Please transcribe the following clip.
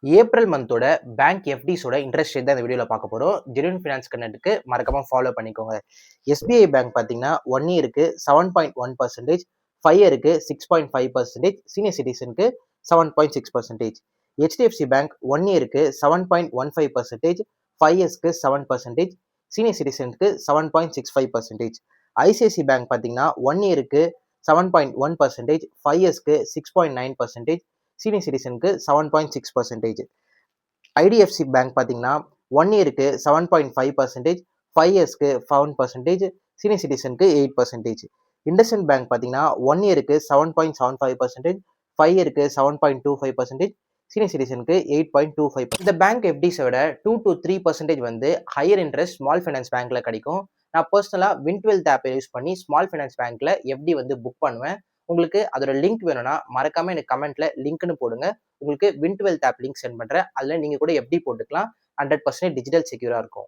April மந்தோட bank எஃப்டிஸோட interest rate தான் இந்த வீடியோவில் பார்க்க போகிறோம். ஜெனுவின் ஃபினான்ஸ் கனெக்ட்டுக்கு மறக்காம ஃபாலோ பண்ணிக்கோங்க. எஸ்பிஐ பேங்க் பார்த்தீங்கன்னா 1 இயருக்கு 7.1%, 5 இயருக்கு 6.5%, சீனியர் சிட்டிசனுக்கு 7.6%. ஹெச்டிஎஃப்சி பேங்க் 1 இயருக்கு 7.15%, 5 இயர்ஸ்க்கு 7%, சீனியர் சிட்டிசனுக்கு 7.65%. ஐசிஐசி பேங்க் பார்த்தீங்கன்னா 1 இயருக்கு 7.1%, 5 இயர்ஸ்க்கு 6.9%, சீனியர் சிட்டிசனுக்கு 7.6%. ஐடிஎஃப்சி பேங்க் பார்த்தீங்கன்னா 1 இயருக்கு 7.5%, 5 இயர்ஸ்க்கு 7%, சீனியர் சிட்டிசனுக்கு 8%. இண்டஸ்இண்ட் பேங்க் பார்த்தீங்கன்னா 1 இயருக்கு 7.75%, 5 இயருக்கு 7.25%, சீனியர் சிட்டிசனுக்கு 8.25%. இந்த பேங்க் எஃப்டிஸோட 2 to 3% வந்து ஹையர் இன்ட்ரெஸ்ட் ஸ்மால் ஃபைனான்ஸ் பேங்க்ல கிடைக்கும். நான் பர்சனலாக வின்12 ஆப்பை யூஸ் பண்ணி ஸ்மால் ஃபைனான்ஸ் பேங்க்ல எஃப்டி வந்து புக் பண்ணுவேன். உங்களுக்கு அதோட லிங்க் வேணும்னா மறக்காம எனக்கு கமெண்ட்ல லிங்க்னு போடுங்க. உங்களுக்கு வின்12 ஆப் லிங்க் சென்ட் பண்றேன். அதுல நீங்க கூட எஃப்டி போட்டுக்கலாம். 100% டிஜிட்டல் செக்யூரா இருக்கும்.